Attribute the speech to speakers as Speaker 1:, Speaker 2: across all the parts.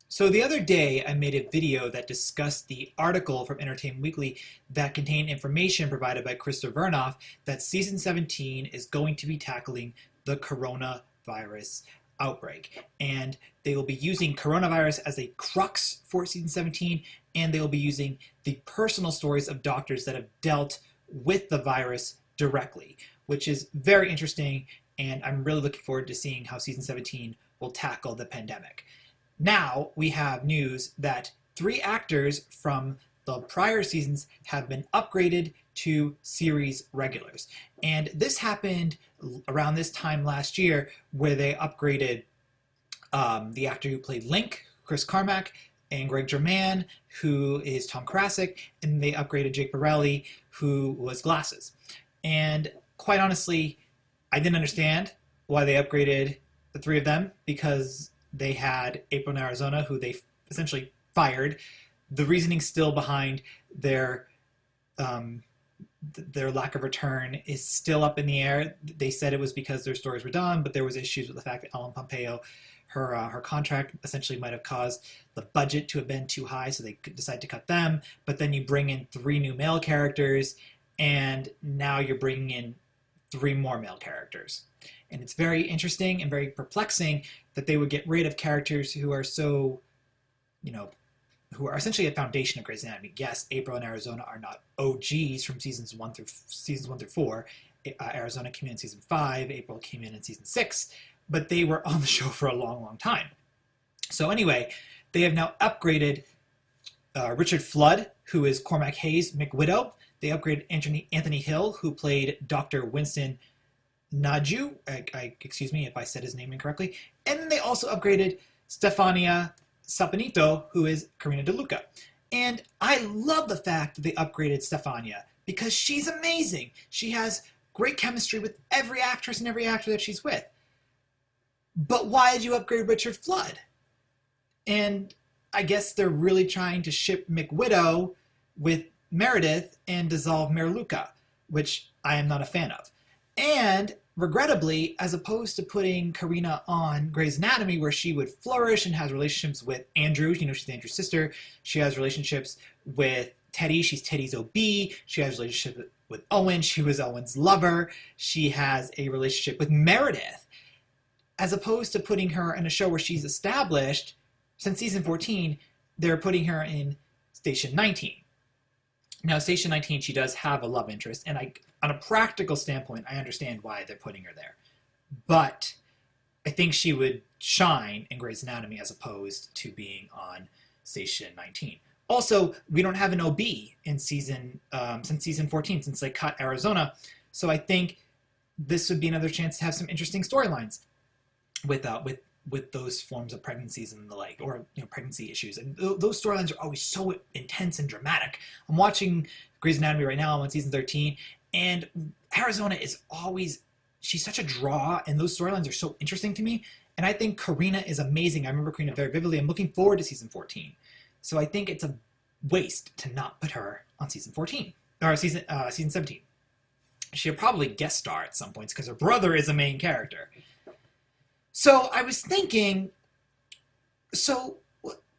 Speaker 1: So the other day, I made a video that discussed the article from Entertainment Weekly that contained information provided by Krista Vernoff that season 17 is going to be tackling the coronavirus outbreak. And they will be using coronavirus as a crux for season 17, and they will be using the personal stories of doctors that have dealt with the virus directly, which is very interesting, and I'm really looking forward to seeing how season 17 will tackle the pandemic. Now we have news that 3 actors from the prior seasons have been upgraded to series regulars. And this happened around this time last year where they upgraded the actor who played Link, Chris Carmack, and Greg Germann, who is Tom Karasik, and they upgraded Jake Borelli, who was Glasses. And quite honestly, I didn't understand why they upgraded the 3 of them, because they had April and Arizona, who they essentially fired. The reasoning still behind their lack of return is still up in the air. They said it was because their stories were done, but there was issues with the fact that Ellen Pompeo, her contract essentially might have caused the budget to have been too high, so they could decide to cut them. But then you bring in 3 new male characters, and now you're bringing in 3 more male characters. And it's very interesting and very perplexing that they would get rid of characters who are so, who are essentially a foundation of Grey's Anatomy. Yes, April and Arizona are not OGs from seasons 1 through 4. Arizona came in season 5, April came in season 6, but they were on the show for a long, long time. So anyway, they have now upgraded Richard Flood, who is Cormac Hayes' McWidow. They upgraded Anthony Hill, who played Dr. Winston Naju. Excuse me if I said his name incorrectly. And then they also upgraded Stefania Spampinato, who is Karina DeLuca. And I love the fact that they upgraded Stefania because she's amazing. She has great chemistry with every actress and every actor that she's with. But why did you upgrade Richard Flood? And I guess they're really trying to ship McWidow with Meredith and dissolve Mayor Luca, which I am not a fan of. And regrettably, as opposed to putting Karina on Grey's Anatomy, where she would flourish and has relationships with Andrew, she's Andrew's sister. She has relationships with Teddy. She's Teddy's OB. She has a relationship with Owen. She was Owen's lover. She has a relationship with Meredith. As opposed to putting her in a show where she's established, since season 14, they're putting her in Station 19. Now, Station 19, she does have a love interest, and on a practical standpoint, I understand why they're putting her there. But I think she would shine in Grey's Anatomy as opposed to being on Station 19. Also, we don't have an OB in since season 14, since they cut Arizona. So I think this would be another chance to have some interesting storylines with those forms of pregnancies and the like, or pregnancy issues. And those storylines are always so intense and dramatic. I'm watching Grey's Anatomy right now. I'm on season 13, and Arizona is always, she's such a draw, and those storylines are so interesting to me. And I think Karina is amazing. I remember Karina very vividly. I'm looking forward to season 14. So I think it's a waste to not put her on season 14, or season 17. She'll probably guest star at some points because her brother is a main character. So I was thinking, so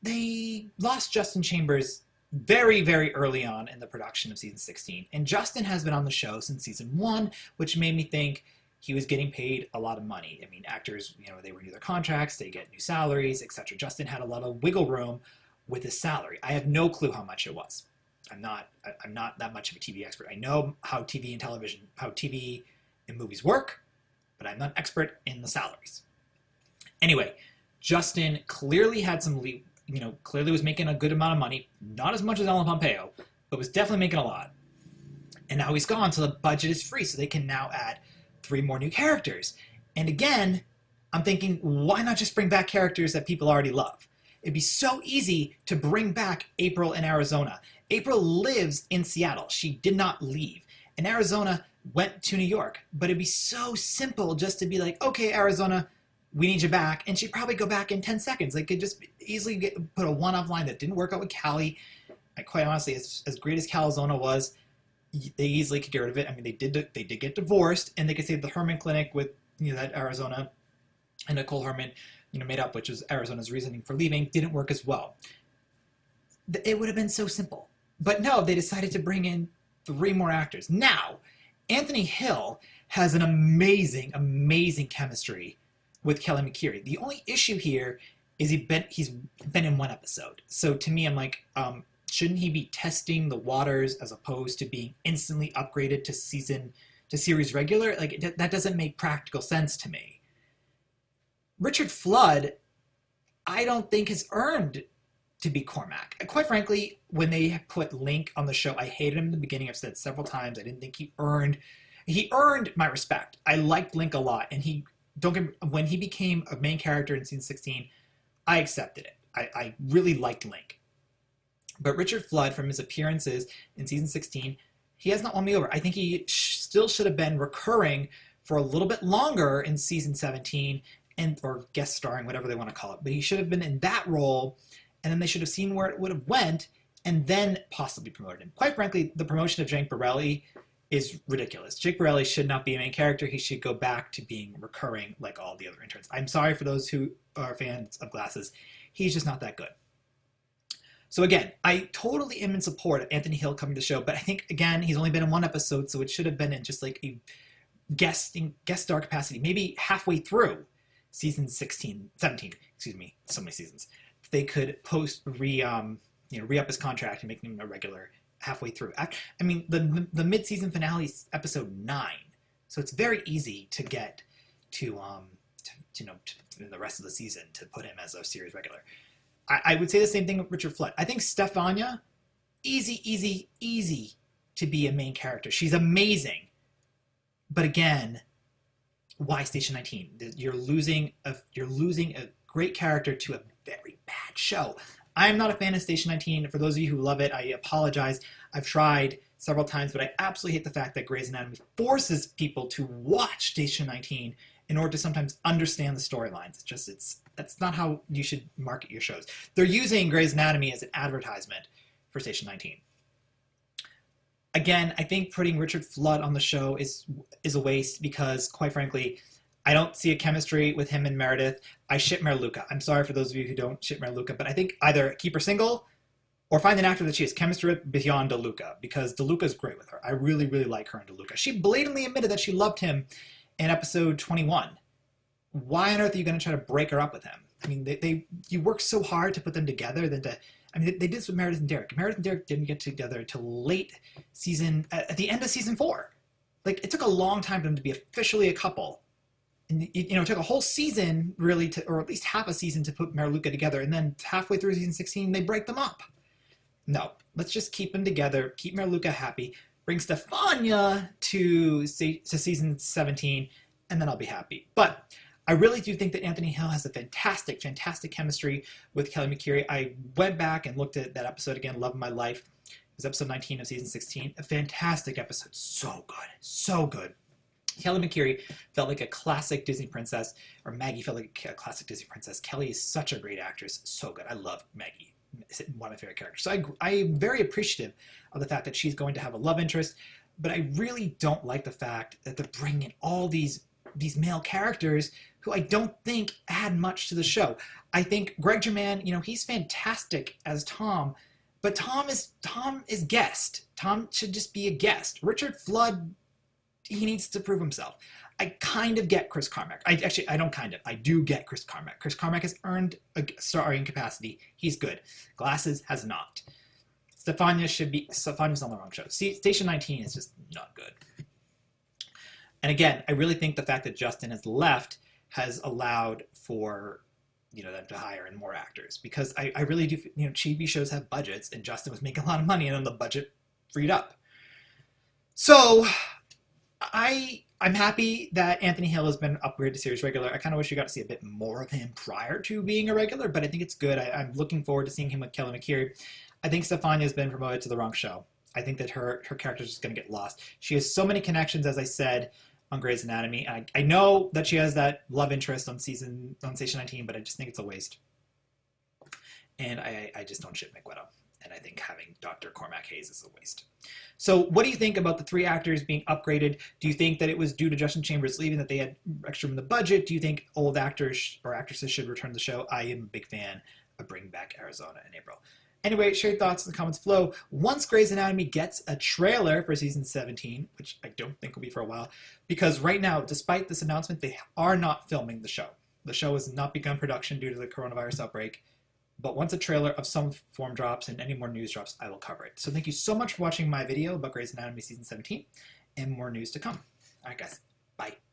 Speaker 1: they lost Justin Chambers very, very early on in the production of season 16. And Justin has been on the show since season 1, which made me think he was getting paid a lot of money. I mean, actors, they renew their contracts, they get new salaries, etc. Justin had a lot of wiggle room with his salary. I have no clue how much it was. I'm not that much of a TV expert. I know how TV and movies work, but I'm not an expert in the salaries. Anyway, Justin clearly had clearly was making a good amount of money. Not as much as Ellen Pompeo, but was definitely making a lot. And now he's gone, so the budget is free, so they can now add 3 more new characters. And again, I'm thinking, why not just bring back characters that people already love? It'd be so easy to bring back April in Arizona. April lives in Seattle. She did not leave. And Arizona went to New York. But it'd be so simple just to be like, okay, Arizona, we need you back. And she'd probably go back in 10 seconds. They could just easily put a one-off line that didn't work out with Callie. Quite honestly, as great as Calzona was, they easily could get rid of it. I mean, they did get divorced, and they could save the Herman Clinic with that Arizona and Nicole Herman, made up, which was Arizona's reasoning for leaving, didn't work as well. It would have been so simple. But no, they decided to bring in 3 more actors. Now, Anthony Hill has an amazing, amazing chemistry with Kelly McCreary. The only issue here is he's been in 1 episode. So to me, I'm like, shouldn't he be testing the waters as opposed to being instantly upgraded to series regular? Like, that doesn't make practical sense to me. Richard Flood, I don't think has earned to be Cormac. Quite frankly, when they put Link on the show, I hated him in the beginning. I've said several times, I didn't think he earned my respect. I liked Link a lot, and when he became a main character in season 16, I accepted it. I really liked Link. But Richard Flood, from his appearances in season 16, he has not won me over. I think he still should have been recurring for a little bit longer in season 17, or guest starring, whatever they want to call it. But he should have been in that role, and then they should have seen where it would have went, and then possibly promoted him. Quite frankly, the promotion of Jake Borelli is ridiculous. Jake Borelli should not be a main character. He should go back to being recurring like all the other interns. I'm sorry for those who are fans of Glasses. He's just not that good. So again, I totally am in support of Anthony Hill coming to the show, but I think, again, he's only been in 1 episode, so it should have been in just like a guest star capacity, maybe halfway through season 17, excuse me, so many seasons. They could re-up his contract and make him a regular halfway through. I mean, the mid-season finale is episode 9, so it's very easy to get to the rest of the season to put him as a series regular. I would say the same thing with Richard Flood. I think Stefania, easy to be a main character. She's amazing, but again, why Station 19? You're losing a great character to a very bad show. I am not a fan of Station 19. For those of you who love it, I apologize. I've tried several times, but I absolutely hate the fact that Grey's Anatomy forces people to watch Station 19 in order to sometimes understand the storylines. That's not how you should market your shows. They're using Grey's Anatomy as an advertisement for Station 19. Again, I think putting Richard Flood on the show is a waste because, quite frankly, I don't see a chemistry with him and Meredith. I ship Mariluka. I'm sorry for those of you who don't ship Mariluka, but I think either keep her single or find an actor that she has chemistry with beyond DeLuca, because DeLuca's great with her. I really, really like her and DeLuca. She blatantly admitted that she loved him in episode 21. Why on earth are you going to try to break her up with him? I mean, you work so hard to put them together they did this with Meredith and Derek. Meredith and Derek didn't get together until late season, at the end of season 4. Like, it took a long time for them to be officially a couple. And, it took a whole season, really, or at least half a season to put Mariluka together. And then halfway through season 16, they break them up. No, let's just keep them together, keep Mariluka happy, bring Stefania to season 17, and then I'll be happy. But I really do think that Anthony Hill has a fantastic, fantastic chemistry with Kelly McCreary. I went back and looked at that episode again, Love of My Life. It was episode 19 of season 16. A fantastic episode. So good. So good. Kelly McCreary felt like a classic Disney princess, or Maggie felt like a classic Disney princess. Kelly is such a great actress. So good. I love Maggie. It's one of my favorite characters. So I am very appreciative of the fact that she's going to have a love interest, but I really don't like the fact that they're bringing in all these male characters who I don't think add much to the show. I think Greg German, he's fantastic as Tom, but Tom is guest. Tom should just be a guest. Richard Flood, he needs to prove himself. I kind of get Chris Carmack. I do get Chris Carmack. Chris Carmack has earned a starring capacity. He's good. Glasses has not. Stefania's on the wrong show. See, Station 19 is just not good. And again, I really think the fact that Justin has left has allowed for them to hire in more actors, because I really do. TV shows have budgets, and Justin was making a lot of money, and then the budget freed up. So I'm happy that Anthony Hill has been upgraded to series regular. I kind of wish we got to see a bit more of him prior to being a regular, but I think it's good. I'm looking forward to seeing him with Kelly McCreary. I think Stefania has been promoted to the wrong show. I think that her character is just going to get lost. She has so many connections, as I said, on Grey's Anatomy. I know that she has that love interest on Station 19, but I just think it's a waste. And I just don't ship McWidow. and I think having Dr. Cormac Hayes is a waste. So what do you think about the 3 actors being upgraded? Do you think that it was due to Justin Chambers leaving that they had extra in the budget? Do you think old actors or actresses should return to the show? I am a big fan of bringing back Arizona in April. Anyway, share your thoughts in the comments below. Once Grey's Anatomy gets a trailer for season 17, which I don't think will be for a while, because right now, despite this announcement, they are not filming the show. The show has not begun production due to the coronavirus outbreak. But once a trailer of some form drops and any more news drops, I will cover it. So thank you so much for watching my video about Grey's Anatomy season 17, and more news to come. All right, guys. Bye.